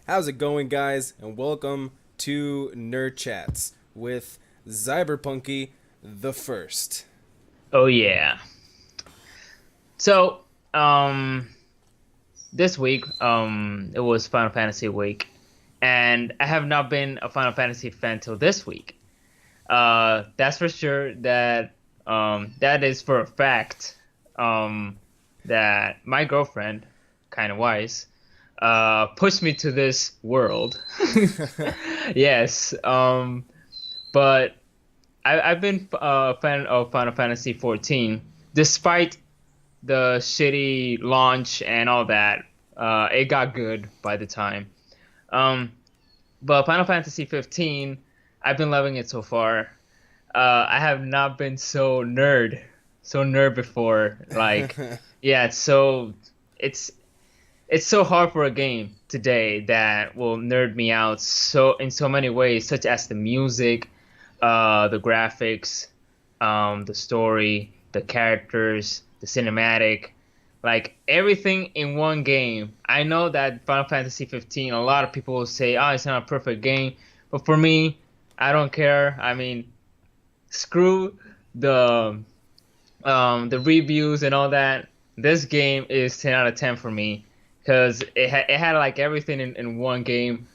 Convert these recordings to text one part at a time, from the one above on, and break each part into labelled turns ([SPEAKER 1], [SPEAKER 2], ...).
[SPEAKER 1] How's it going, guys? And welcome to Nerdchats with Zyberpunky the First.
[SPEAKER 2] Oh yeah. So, um, this week, it was Final Fantasy week, and I have not been a Final Fantasy fan till this week. That's for sure. That is for a fact. Um, that my girlfriend, kind of wise, pushed me to this world. Yes. But I've been a fan of Final Fantasy 14, despite the shitty launch and all that. It got good by the time. Um, but Final Fantasy 15, I've been loving it so far. I have not been so nerd before. Like, yeah, it's it's so hard for a game today that will nerd me out so in so many ways, such as the music, the graphics, the story, the characters, the cinematic, like everything in one game. I know that Final Fantasy 15, a lot of people will say, "Oh, it's not a perfect game," but for me, I don't care. I mean, screw the the reviews and all that. This game is 10 out of 10 for me because it had like everything in one game.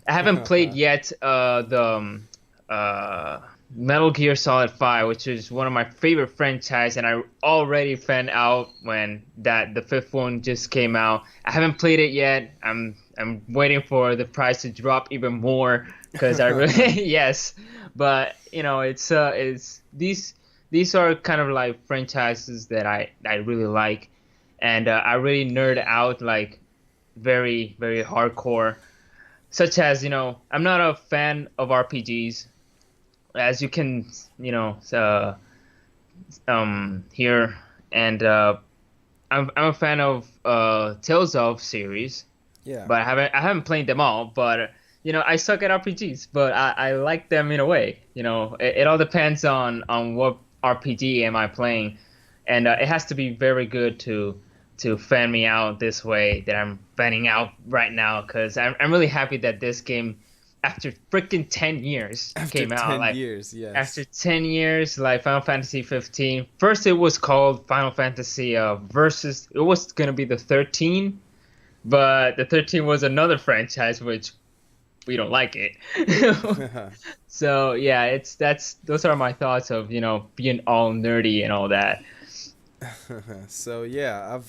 [SPEAKER 2] I haven't played yet the Metal Gear Solid 5, which is one of my favorite franchise, and I already found out when that the fifth one just came out. I haven't played it yet. I'm waiting for the price to drop even more because I really yes, but it's these are kind of like franchises that I really like, and I really nerd out like very hardcore, such as, I'm not a fan of RPGs, as you can, hear, and I'm a fan of Tales of series,
[SPEAKER 1] Yeah.
[SPEAKER 2] but I haven't played them all. But I suck at RPGs, but I like them in a way. It all depends on what RPG am I playing, and it has to be very good to fan me out this way that I'm fanning out right now, because I'm really happy that this game, after freaking 10 years,
[SPEAKER 1] After
[SPEAKER 2] came out.
[SPEAKER 1] 10
[SPEAKER 2] Like,
[SPEAKER 1] years,
[SPEAKER 2] after
[SPEAKER 1] yes.
[SPEAKER 2] 10 years, like Final Fantasy 15. First, it was called Final Fantasy Versus. It was gonna be the 13, but the 13 was another franchise, which we don't like it. So yeah, it's that's those are my thoughts of being all nerdy and all that.
[SPEAKER 1] So yeah,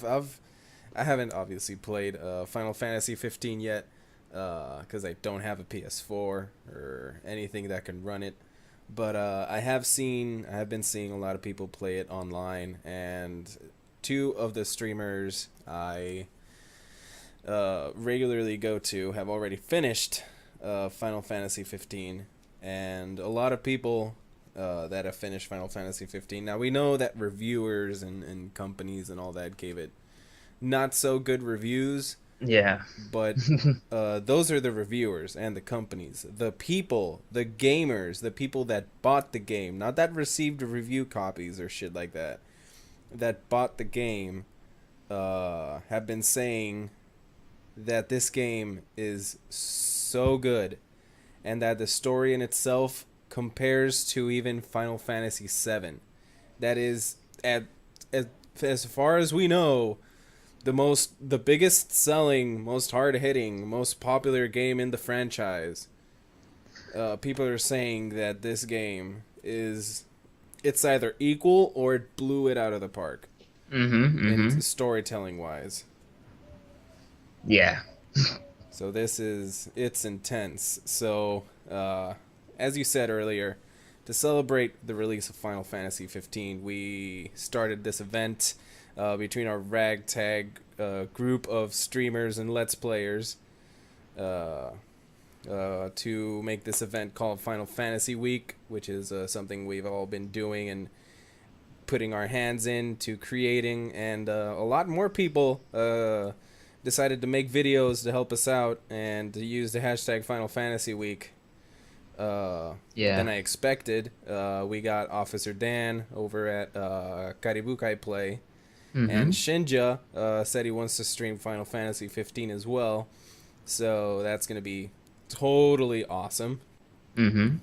[SPEAKER 1] I haven't obviously played Final Fantasy 15 yet because I don't have a PS4 or anything that can run it. But I have been seeing a lot of people play it online, and two of the streamers I regularly go to have already finished Final Fantasy 15, and a lot of people that have finished Final Fantasy 15. Now we know that reviewers and companies and all that gave it not so good reviews,
[SPEAKER 2] Yeah.
[SPEAKER 1] but those are the reviewers and the companies. The people, the gamers, the people that bought the game, not that received review copies or shit like that, that bought the game, have been saying that this game is so good and that the story in itself compares to even Final Fantasy VII. That is, as, as far as we know, the biggest selling, most hard hitting, most popular game in the franchise. People are saying that this game is it's either equal or it blew it out of the park
[SPEAKER 2] Mm-hmm.
[SPEAKER 1] in
[SPEAKER 2] Mm-hmm.
[SPEAKER 1] storytelling wise.
[SPEAKER 2] Yeah.
[SPEAKER 1] So it's intense. So as you said earlier, to celebrate the release of Final Fantasy 15, we started this event between our ragtag group of streamers and let's players uh, to make this event called Final Fantasy Week, which is something we've all been doing and putting our hands into creating, and a lot more people decided to make videos to help us out and to use the hashtag Final Fantasy Week than
[SPEAKER 2] Yeah.
[SPEAKER 1] I expected. We got Officer Dan over at Karibukai Play, and
[SPEAKER 2] Mm-hmm.
[SPEAKER 1] Shinja said he wants to stream Final Fantasy 15 as well. So that's gonna be totally awesome.
[SPEAKER 2] Mm-hmm.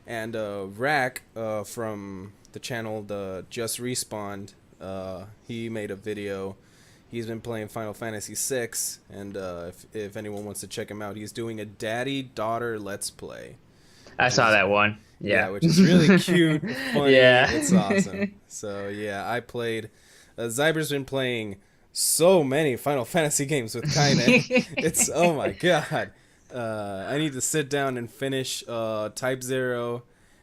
[SPEAKER 1] And Rack from the channel the Just Respawned, he made a video. He's been playing Final Fantasy VI, and if anyone wants to check him out, he's doing a daddy-daughter Let's Play.
[SPEAKER 2] I saw that one.
[SPEAKER 1] Yeah,
[SPEAKER 2] Yeah.
[SPEAKER 1] which is really cute, funny.
[SPEAKER 2] Yeah.
[SPEAKER 1] It's awesome. So yeah, I played. Zyber's been playing so many Final Fantasy games with Kainen. It's oh my god. I need to sit down and finish Type 0,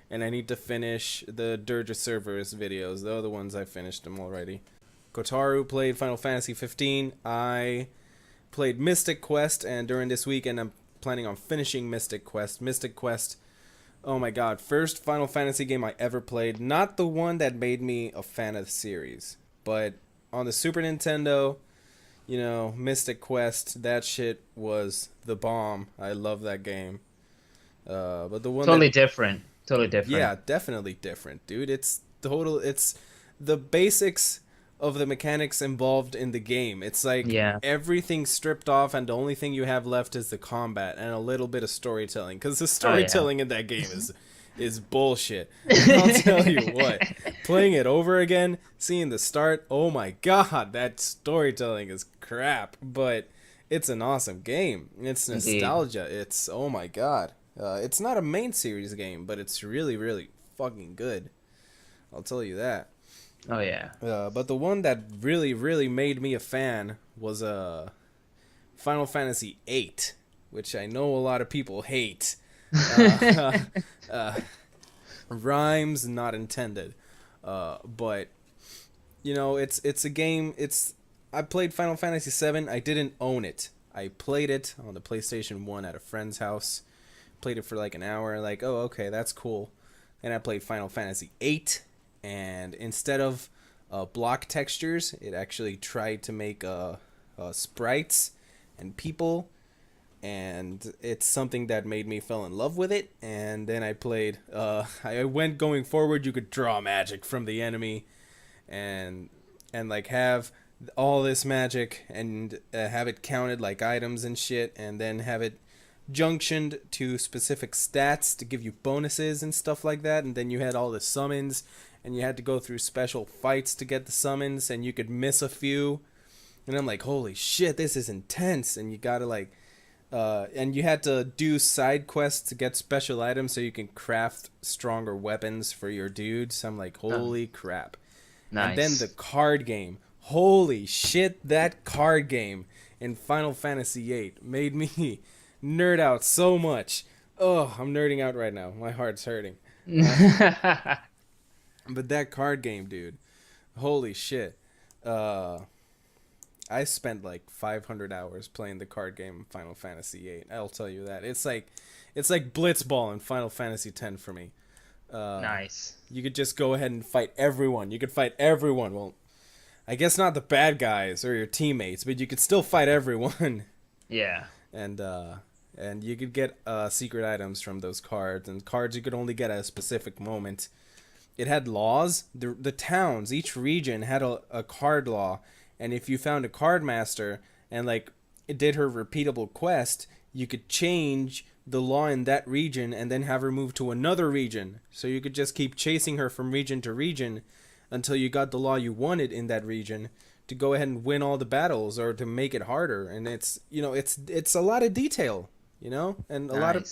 [SPEAKER 1] and I need to finish the Dirge Servers videos. The other ones I finished them already. Kotaru played Final Fantasy 15. I played Mystic Quest, and during this weekend I'm planning on finishing Mystic Quest. Mystic Quest, oh my god, first Final Fantasy game I ever played. Not the one that made me a fan of the series, but on the Super Nintendo, you know, Mystic Quest, that shit was the bomb. I love that game. But the one
[SPEAKER 2] Totally different. Totally different.
[SPEAKER 1] yeah, definitely different, dude. It's the basics of the mechanics involved in the game. It's like everything stripped off, and the only thing you have left is the combat and a little bit of storytelling. Because the storytelling in that game is bullshit. I'll tell you what. Playing it over again, seeing the start, oh my god, that storytelling is crap. But it's an awesome game. It's nostalgia. Indeed. It's oh my god. It's not a main series game, but it's really, really fucking good. I'll tell you that.
[SPEAKER 2] Oh yeah.
[SPEAKER 1] But the one that really, really made me a fan was Final Fantasy VIII, which I know a lot of people hate. Rhymes not intended. But you know, it's a game. I played Final Fantasy VII. I didn't own it. I played it on the PlayStation 1 at a friend's house. Played it for like an hour. Like, oh, okay, that's cool. And I played Final Fantasy VIII. And instead of block textures, it actually tried to make sprites and people, and it's something that made me fall in love with it. And then I played. I went going forward. You could draw magic from the enemy, and like have all this magic and have it counted like items and shit, and then have it junctioned to specific stats to give you bonuses and stuff like that. And then you had all the summons, and you had to go through special fights to get the summons, and you could miss a few. And I'm like, holy shit, this is intense. And you gotta like, and you had to do side quests to get special items so you can craft stronger weapons for your dudes. I'm like, holy crap. Nice. And then the card game. Holy shit, that card game in Final Fantasy VIII made me nerd out so much. Oh, I'm nerding out right now. My heart's hurting. But that card game, dude, holy shit. I spent like 500 hours playing the card game Final Fantasy VIII. I'll tell you that. It's like Blitzball in Final Fantasy X for me.
[SPEAKER 2] Nice.
[SPEAKER 1] You could just go ahead and fight everyone. You could fight everyone. Well, I guess not the bad guys or your teammates, but you could still fight everyone.
[SPEAKER 2] Yeah.
[SPEAKER 1] And you could get secret items from those cards, and cards you could only get at a specific moment. It had laws. The towns, each region had a card law, and if you found a card master and like it did her repeatable quest, you could change the law in that region and then have her move to another region. So you could just keep chasing her from region to region until you got the law you wanted in that region to go ahead and win all the battles or to make it harder. And it's, you know, it's a lot of detail, you know, and a lot of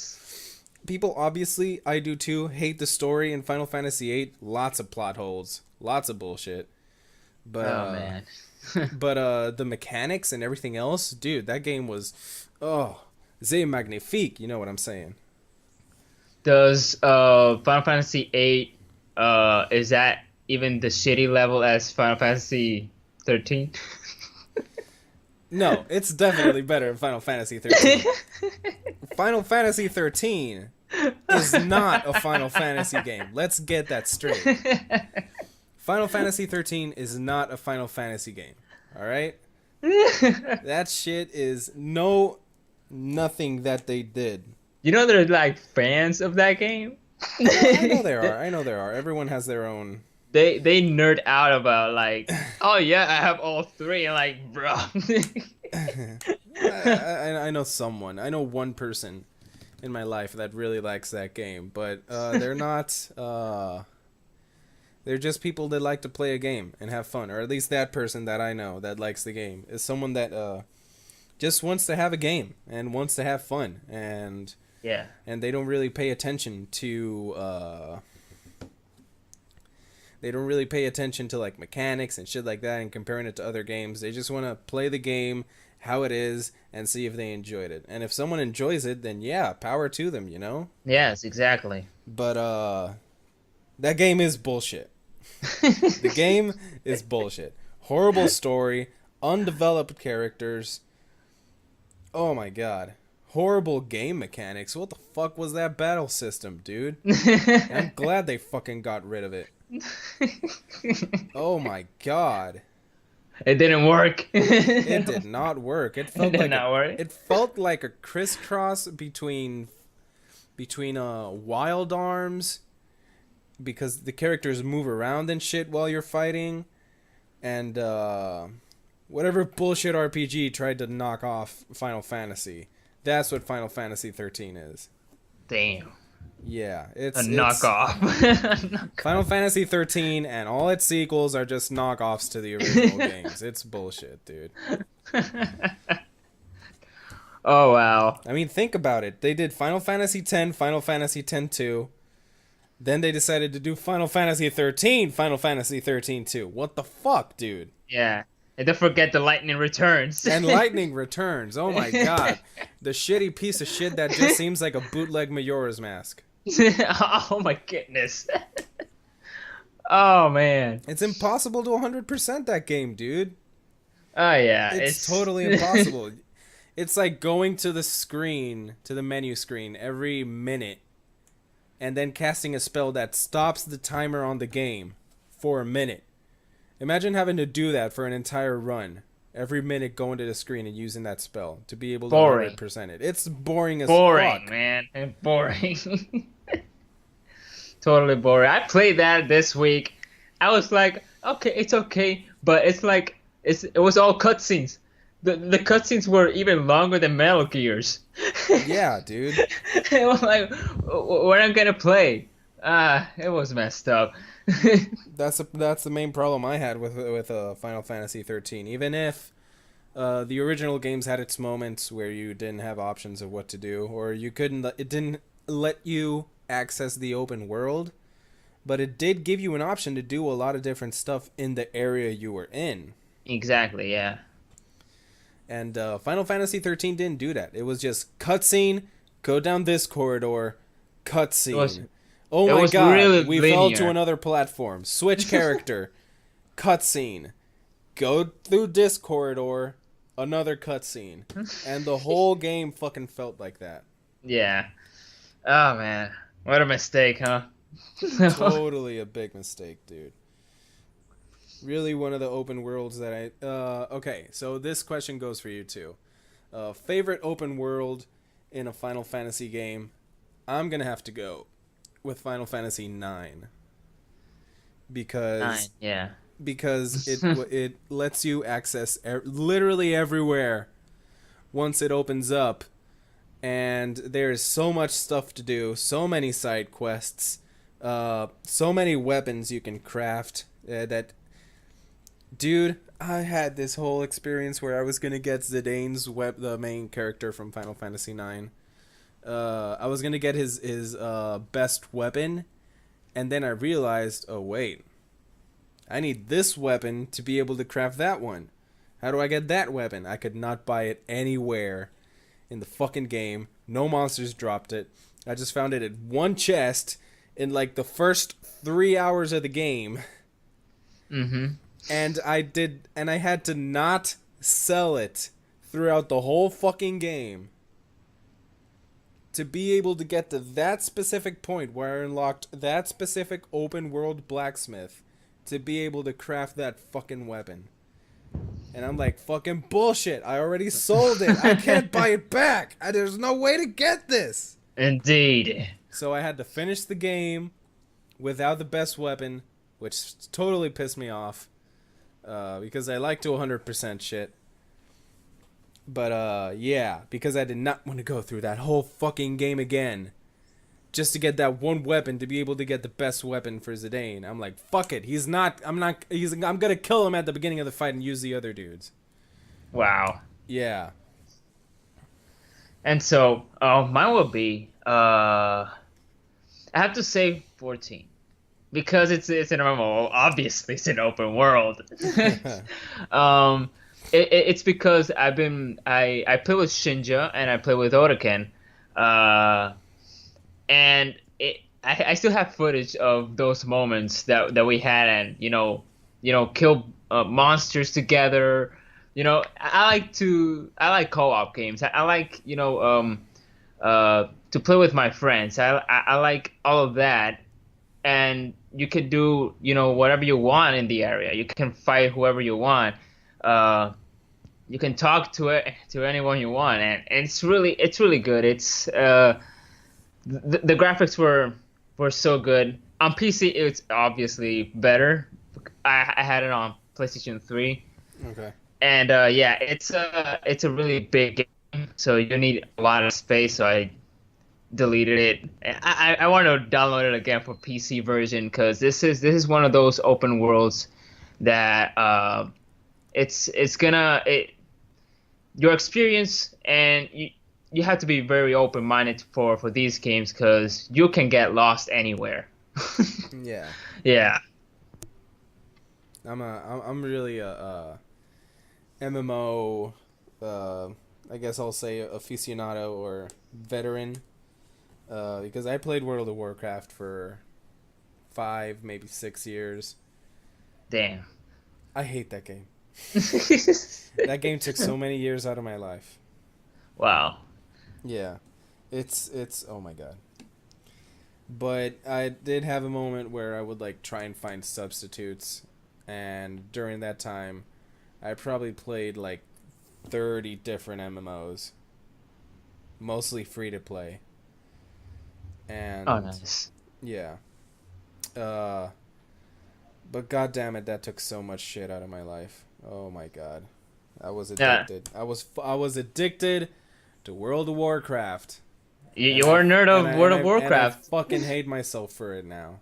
[SPEAKER 1] people, obviously, I do too, hate the story in Final Fantasy VIII. Lots of plot holes, lots of bullshit. But,
[SPEAKER 2] oh man.
[SPEAKER 1] But the mechanics and everything else, dude, that game was, c'est magnifique. You know what I'm saying?
[SPEAKER 2] Does Final Fantasy VIII is that even the shitty level as Final Fantasy 13?
[SPEAKER 1] No, it's definitely better than Final Fantasy 13. Final Fantasy 13 is not a Final Fantasy game. Let's get that straight. Final Fantasy 13 is not a Final Fantasy game. All right? That shit is nothing that they did.
[SPEAKER 2] You know they're like fans of that game?
[SPEAKER 1] I know there are. Everyone has their own
[SPEAKER 2] they nerd out about like, oh yeah, I have all three. And like, bro.
[SPEAKER 1] I know someone. I know one person in my life that really likes that game, but they're not. They're just people that like to play a game and have fun, or at least that person that I know that likes the game is someone that just wants to have a game and wants to have fun, and
[SPEAKER 2] Yeah.
[SPEAKER 1] and they don't really pay attention to like mechanics and shit like that and comparing it to other games. They just want to play the game how it is and see if they enjoyed it. And if someone enjoys it, then yeah, power to them, you know?
[SPEAKER 2] Yes, exactly.
[SPEAKER 1] But that game is bullshit. The game is bullshit. Horrible story, undeveloped characters. Oh my god. Horrible game mechanics. What the fuck was that battle system, dude? I'm glad they fucking got rid of it. Oh my god.
[SPEAKER 2] It didn't work.
[SPEAKER 1] It did not work. It felt
[SPEAKER 2] did not work.
[SPEAKER 1] It felt like a crisscross between Wild Arms, because the characters move around and shit while you're fighting, and whatever bullshit RPG tried to knock off Final Fantasy. That's what Final Fantasy 13 is.
[SPEAKER 2] Damn.
[SPEAKER 1] Yeah,
[SPEAKER 2] A
[SPEAKER 1] it's
[SPEAKER 2] knockoff.
[SPEAKER 1] Final Fantasy 13 and all its sequels are just knockoffs to the original games. It's bullshit, dude.
[SPEAKER 2] Oh wow.
[SPEAKER 1] I mean, think about it. They did Final Fantasy X, Final Fantasy X-2. Then they decided to do Final Fantasy 13, Final Fantasy 13-2. What the fuck, dude?
[SPEAKER 2] Yeah. And don't forget the lightning returns.
[SPEAKER 1] And Lightning Returns. Oh my god. The shitty piece of shit that just seems like a bootleg Majora's Mask.
[SPEAKER 2] Oh my goodness. Oh man.
[SPEAKER 1] It's impossible to 100% that game, dude.
[SPEAKER 2] Oh yeah.
[SPEAKER 1] It's totally impossible. It's like going to the screen, to the menu screen every minute, and then casting a spell that stops the timer on the game for a minute. Imagine having to do that for an entire run. Every minute going to the screen and using that spell to be able to 100% it. It's boring as fuck.
[SPEAKER 2] Man. Boring. Totally boring. I played that this week. I was like, okay, it's okay, but it's like it was all cutscenes. The cutscenes were even longer than Metal Gears.
[SPEAKER 1] Yeah, dude.
[SPEAKER 2] It was like, when I'm gonna play? It was messed up.
[SPEAKER 1] That's the main problem I had with Final Fantasy 13. Even if the original games had its moments where you didn't have options of what to do, or it didn't let you access the open world, but it did give you an option to do a lot of different stuff in the area you were in.
[SPEAKER 2] Exactly, yeah.
[SPEAKER 1] And Final Fantasy 13 didn't do that. It was just cutscene, go down this corridor, cutscene. Oh my god,
[SPEAKER 2] really
[SPEAKER 1] we
[SPEAKER 2] linear.
[SPEAKER 1] fell to another platform. Switch character, cutscene. Go through this corridor, another cutscene. And the whole game fucking felt like that.
[SPEAKER 2] Yeah. Oh man, what a mistake, huh?
[SPEAKER 1] Totally a big mistake, dude. Really one of the open worlds that I... okay, so this question goes for you too. Favorite open world in a Final Fantasy game? I'm gonna have to go with Final Fantasy IX. Because it lets you access literally everywhere once it opens up, and there's so much stuff to do, so many side quests, so many weapons you can craft that... Dude, I had this whole experience where I was gonna get Zidane's the main character from Final Fantasy IX. I was gonna get his best weapon, and then I realized, oh wait, I need this weapon to be able to craft that one. How do I get that weapon? I could not buy it anywhere in the fucking game. No monsters dropped it. I just found it at one chest in like the first 3 hours of the game.
[SPEAKER 2] Mm-hmm.
[SPEAKER 1] And I had to not sell it throughout the whole fucking game to be able to get to that specific point where I unlocked that specific open world blacksmith to be able to craft that fucking weapon. And I'm like, fucking bullshit. I already sold it. I can't buy it back. There's no way to get this.
[SPEAKER 2] Indeed.
[SPEAKER 1] So I had to finish the game without the best weapon which totally pissed me off because I like to 100% shit. But yeah, because I did not want to go through that whole fucking game again just to get that one weapon, to be able to get the best weapon for Zidane. I'm like, fuck it. I'm gonna kill him at the beginning of the fight and use the other dudes.
[SPEAKER 2] Wow.
[SPEAKER 1] Yeah.
[SPEAKER 2] And so, mine would be, I have to say 14. Because it's an MMO, obviously it's an open world. It's because I play with Shinja and I play with Otaken, and I still have footage of those moments that we had, and kill monsters together. I like co-op games. I like to play with my friends. I like all of that, and you can do whatever you want in the area. You can fight whoever you want. You can talk to anyone you want, and it's really good. It's the graphics were so good. On PC, it's obviously better. I had it on PlayStation 3.
[SPEAKER 1] Okay.
[SPEAKER 2] And yeah, it's a really big game, so you need a lot of space. So I deleted it. I want to download it again for PC version, because this is one of those open worlds that your experience, and you have to be very open-minded for these games, because you can get lost anywhere.
[SPEAKER 1] Yeah.
[SPEAKER 2] Yeah.
[SPEAKER 1] I'm really a MMO, I guess I'll say aficionado or veteran, because I played World of Warcraft for 5, maybe 6 years.
[SPEAKER 2] Damn.
[SPEAKER 1] I hate that game. That game took so many years out of my life.
[SPEAKER 2] Wow.
[SPEAKER 1] Yeah. It's oh my god. But I did have a moment where I would try and find substitutes, and during that time I probably played 30 different MMOs, mostly free to play. And
[SPEAKER 2] oh, nice.
[SPEAKER 1] Yeah. But god damn it, that took so much shit out of my life. Oh my god. I was addicted.
[SPEAKER 2] Yeah.
[SPEAKER 1] I was addicted to World of Warcraft.
[SPEAKER 2] You're a nerd of World of Warcraft.
[SPEAKER 1] And I fucking hate myself for it now.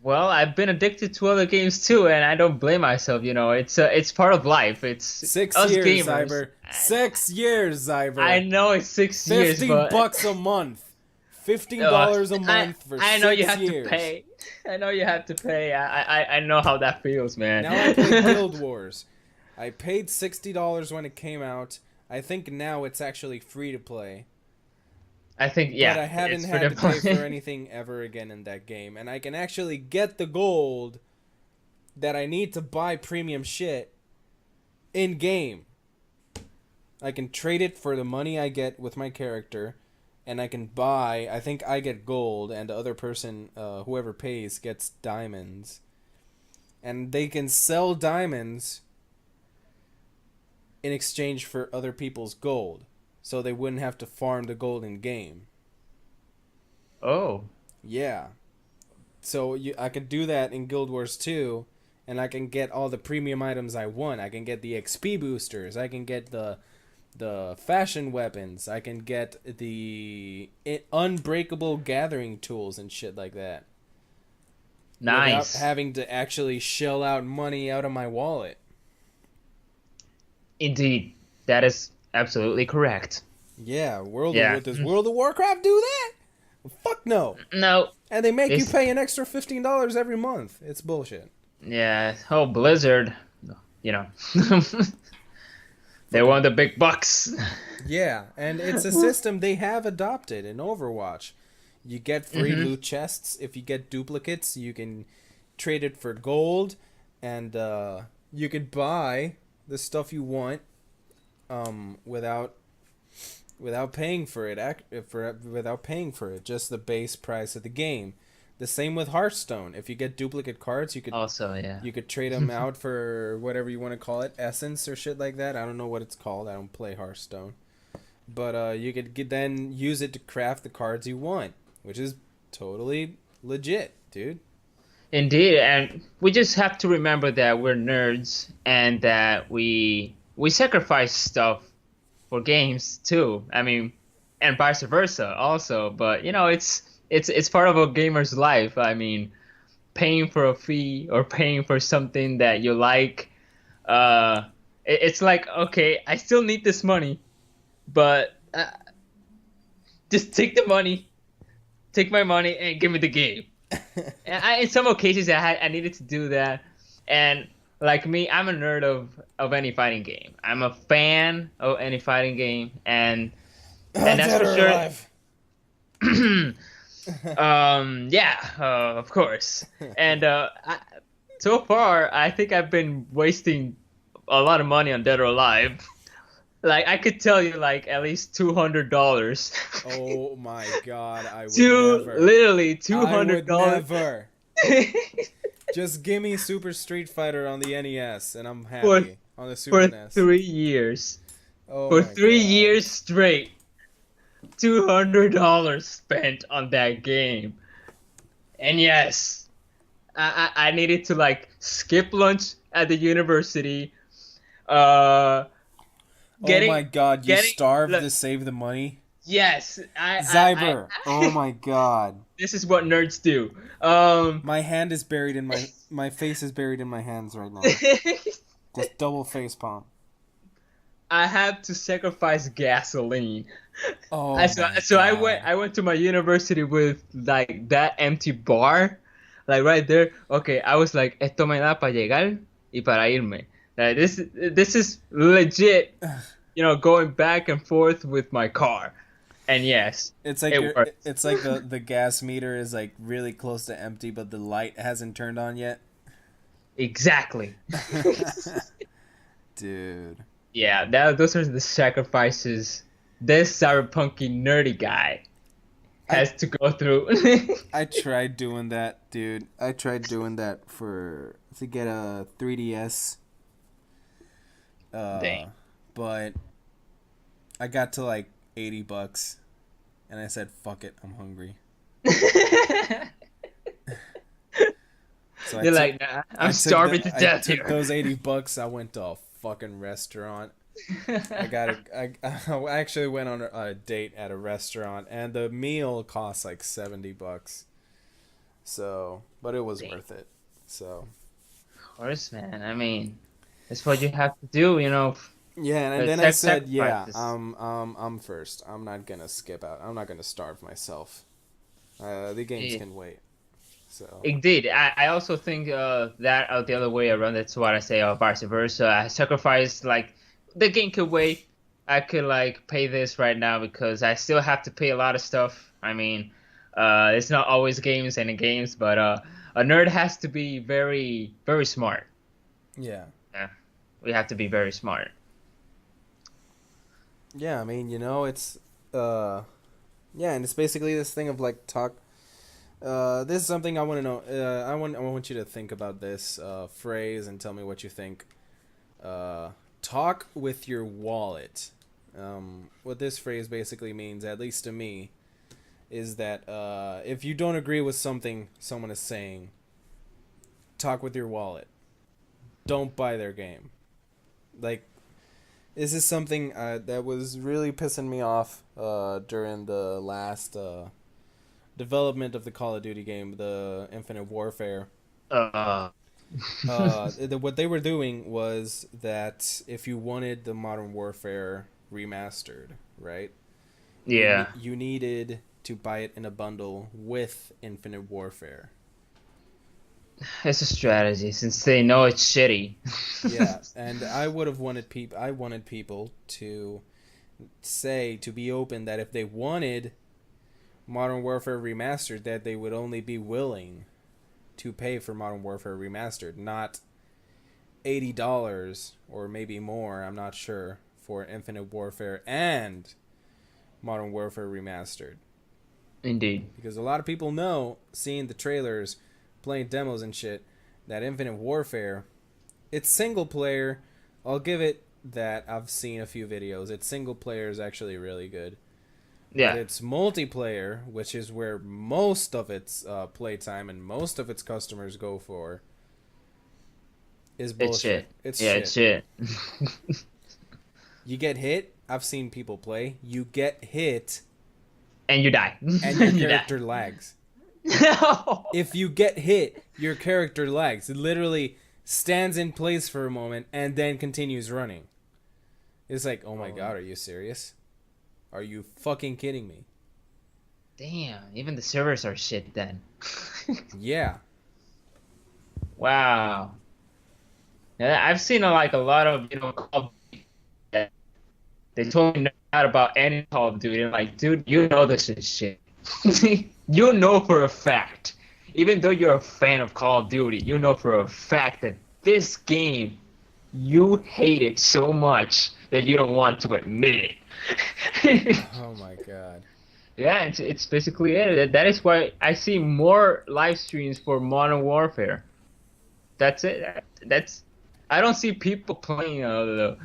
[SPEAKER 2] Well, I've been addicted to other games too, and I don't blame myself. It's part of life. It's
[SPEAKER 1] 6
[SPEAKER 2] us
[SPEAKER 1] years,
[SPEAKER 2] gamers.
[SPEAKER 1] Zyber. 6 years, Zyber.
[SPEAKER 2] I know it's 6 years, but
[SPEAKER 1] $50 a month. $15 a month for 6 years.
[SPEAKER 2] I know you have to pay. I know you have to pay. I know how that feels, man.
[SPEAKER 1] Now I play Guild Wars. I paid $60 when it came out. I think now it's actually free to play.
[SPEAKER 2] I think, yeah.
[SPEAKER 1] But I haven't had to pay for anything ever again in that game. And I can actually get the gold that I need to buy premium shit in game. I can trade it for the money I get with my character. And I can buy, I think I get gold, and the other person, whoever pays, gets diamonds. And they can sell diamonds in exchange for other people's gold. So they wouldn't have to farm the gold in game.
[SPEAKER 2] Oh.
[SPEAKER 1] Yeah. So I could do that in Guild Wars 2, and I can get all the premium items I want. I can get the XP boosters. I can get the fashion weapons. I can get the unbreakable gathering tools and shit like that.
[SPEAKER 2] Nice.
[SPEAKER 1] Without having to actually shell out money out of my wallet.
[SPEAKER 2] Indeed. That is absolutely correct.
[SPEAKER 1] Yeah, does World of Warcraft do that? Fuck no.
[SPEAKER 2] No.
[SPEAKER 1] And they make you pay an extra $15 every month. It's bullshit.
[SPEAKER 2] Yeah. Oh, Blizzard. They want the big bucks.
[SPEAKER 1] Yeah, and it's a system they have adopted in Overwatch. You get free loot chests. If you get duplicates, you can trade it for gold, and you could buy the stuff you want without paying for it. Without paying for it, just the base price of the game. The same with Hearthstone. If you get duplicate cards, you could you could trade them out for whatever you want to call it, essence or shit like that. I don't know what it's called. I don't play Hearthstone, but you could then use it to craft the cards you want, which is totally legit, dude.
[SPEAKER 2] Indeed, and we just have to remember that we're nerds and that we sacrifice stuff for games too. I mean, and vice versa also. But you know, it's part of a gamer's life. I mean, paying for a fee or paying for something that you like, uh, it's like okay, I still need this money, but just take my money and give me the game. And in some occasions, I needed to do that. And like me, I'm a nerd of any fighting game. I'm a fan of any fighting game, and that's
[SPEAKER 1] Dead
[SPEAKER 2] for
[SPEAKER 1] or
[SPEAKER 2] sure.
[SPEAKER 1] alive.
[SPEAKER 2] Yeah, of course. And so far, I think I've been wasting a lot of money on Dead or Alive. Like I could tell you, like at least $200.
[SPEAKER 1] Oh my god, I would
[SPEAKER 2] Two,
[SPEAKER 1] never.
[SPEAKER 2] literally two
[SPEAKER 1] I
[SPEAKER 2] hundred
[SPEAKER 1] would
[SPEAKER 2] dollars.
[SPEAKER 1] never. Just give me Super Street Fighter on the NES and I'm
[SPEAKER 2] for
[SPEAKER 1] happy. On the Super
[SPEAKER 2] for
[SPEAKER 1] NES.
[SPEAKER 2] 3 years.
[SPEAKER 1] Oh
[SPEAKER 2] For
[SPEAKER 1] my
[SPEAKER 2] three
[SPEAKER 1] god.
[SPEAKER 2] years straight, $200 spent on that game. And yes, I needed to like skip lunch at the university. Uh,
[SPEAKER 1] Oh my
[SPEAKER 2] getting
[SPEAKER 1] god, you
[SPEAKER 2] getting
[SPEAKER 1] starved
[SPEAKER 2] look,
[SPEAKER 1] to save the money?
[SPEAKER 2] yes,
[SPEAKER 1] Zyber. Oh my god.
[SPEAKER 2] this is what nerds do.
[SPEAKER 1] My hand is buried in my face is buried in my hands right now. Just double face palm.
[SPEAKER 2] I had to sacrifice gasoline.
[SPEAKER 1] Oh my
[SPEAKER 2] So
[SPEAKER 1] god.
[SPEAKER 2] I went to my university with like that empty bar, like right there. Okay, I was like, esto me da para llegar y para irme. Like, this is legit, you know, going back and forth with my car. And yes,
[SPEAKER 1] It's like
[SPEAKER 2] it worked.
[SPEAKER 1] it's like the gas meter is like really close to empty but the light hasn't turned on yet.
[SPEAKER 2] Exactly.
[SPEAKER 1] Dude.
[SPEAKER 2] Yeah, those are the sacrifices this Zyberpunky nerdy guy
[SPEAKER 1] I
[SPEAKER 2] has to go through.
[SPEAKER 1] I tried doing that, dude. I tried doing that to get a 3DS.
[SPEAKER 2] Dang.
[SPEAKER 1] But I got to like $80 and I said, "Fuck it, I'm hungry." So
[SPEAKER 2] You're like, nah, I'm starving to death
[SPEAKER 1] I took
[SPEAKER 2] here.
[SPEAKER 1] those $80. I went to a fucking restaurant. I actually went on a date at a restaurant, and the meal cost like $70. So, but it was
[SPEAKER 2] Dang.
[SPEAKER 1] worth it. So,
[SPEAKER 2] Of course, man. I mean, that's what you have to do, you know.
[SPEAKER 1] yeah, and then I said, yeah,
[SPEAKER 2] Sacrifices.
[SPEAKER 1] I'm first. I'm not gonna skip out. I'm not gonna starve myself. The games
[SPEAKER 2] Yeah.
[SPEAKER 1] can wait. So,
[SPEAKER 2] Indeed, I also think that the other way around. That's what I say, or vice versa. I sacrifice like the game could wait. I could like pay this right now because I still have to pay a lot of stuff. I mean, it's not always games and games, but a nerd has to be very very smart.
[SPEAKER 1] yeah.
[SPEAKER 2] Yeah, we have to be very smart.
[SPEAKER 1] Yeah, I mean, it's uh yeah, and it's basically this thing of like talk. This is something I want to know. I want you to think about this phrase and tell me what you think. Talk with your wallet. What this phrase basically means, at least to me, is that if you don't agree with something someone is saying, talk with your wallet. Don't buy their game. Like, this is something that was really pissing me off during the last development of the Call of Duty game, the Infinite Warfare.
[SPEAKER 2] Uh,
[SPEAKER 1] What they were doing was that if you wanted the Modern Warfare remastered, right?
[SPEAKER 2] yeah,
[SPEAKER 1] You needed to buy it in a bundle with Infinite Warfare.
[SPEAKER 2] it's a strategy since they know it's shitty.
[SPEAKER 1] Yeah, and I would have wanted people. I wanted people to to be open that if they wanted Modern Warfare remastered, that they would only be willing to pay for Modern Warfare remastered, not $80 or maybe more. I'm not sure for Infinite Warfare and Modern Warfare remastered,
[SPEAKER 2] Indeed.
[SPEAKER 1] because a lot of people know, seeing the trailers, playing demos and shit, that Infinite Warfare, it's single player. I'll give it that. I've seen a few videos. Its single player is actually really good. But
[SPEAKER 2] Yeah,
[SPEAKER 1] its multiplayer, which is where most of its playtime and most of its customers go for, is
[SPEAKER 2] it's
[SPEAKER 1] bullshit.
[SPEAKER 2] shit.
[SPEAKER 1] It's
[SPEAKER 2] Yeah, it's
[SPEAKER 1] shit.
[SPEAKER 2] shit.
[SPEAKER 1] You get hit. I've seen people play. You get hit,
[SPEAKER 2] And you die.
[SPEAKER 1] and your
[SPEAKER 2] And you die.
[SPEAKER 1] character lags. If you get hit, your character lags. It literally stands in place for a moment and then continues running. It's like, oh my god, are you serious? Are you fucking kidding me?
[SPEAKER 2] Damn, even the servers are shit then.
[SPEAKER 1] Yeah.
[SPEAKER 2] Wow. Yeah, I've seen like a lot of Call of Duty that they told me not about any Call of Duty. I'm like, dude, you know this is shit. You know for a fact, even though you're a fan of Call of Duty, you know for a fact that this game you hate it so much that you don't want to admit it.
[SPEAKER 1] Oh my god.
[SPEAKER 2] Yeah, it's basically it. That is why I see more live streams for Modern Warfare. That's it. That's I don't see people playing the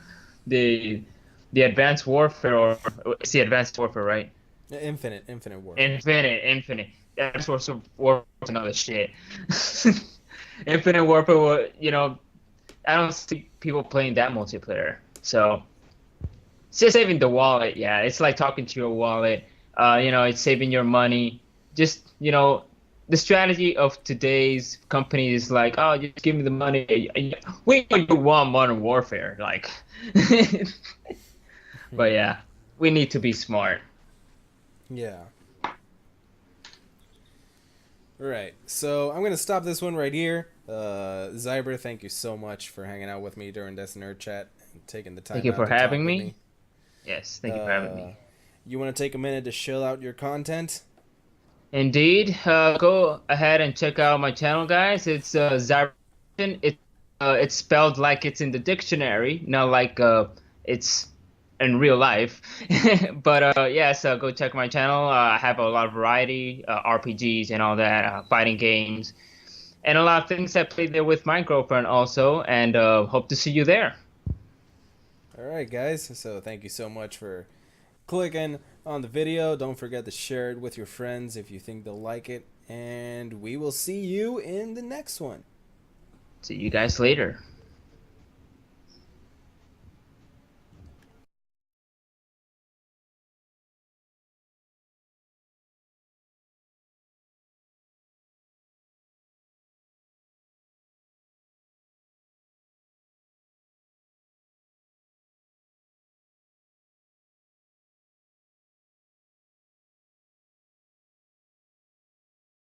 [SPEAKER 2] the Advanced Warfare or it's the Advanced Warfare, right?
[SPEAKER 1] Infinite war.
[SPEAKER 2] Infinite. That's Warfare another shit. Infinite Warfare, I don't see people playing that multiplayer. So it's just saving the wallet. Yeah, it's like talking to your wallet. It's saving your money. Just the strategy of today's company is like, oh, just give me the money. We know you want Modern Warfare, like. But yeah, we need to be smart.
[SPEAKER 1] Yeah. Right. So I'm gonna stop this one right here. Zyber, thank you so much for hanging out with me during this nerd chat and taking the time
[SPEAKER 2] Thank you
[SPEAKER 1] out
[SPEAKER 2] for
[SPEAKER 1] to talk
[SPEAKER 2] having
[SPEAKER 1] with
[SPEAKER 2] me. Yes, thank you for having me.
[SPEAKER 1] You want to take a minute to shill out your content?
[SPEAKER 2] Indeed, go ahead and check out my channel, guys. It's Zyber. It's spelled like it's in the dictionary, not like it's in real life. But yes, go check my channel. I have a lot of variety, RPGs and all that, fighting games, and a lot of things I play there with my girlfriend also. And hope to see you there.
[SPEAKER 1] All right, guys. So thank you so much for clicking on the video. Don't forget to share it with your friends if you think they'll like it. And we will see you in the next one.
[SPEAKER 2] See you guys later.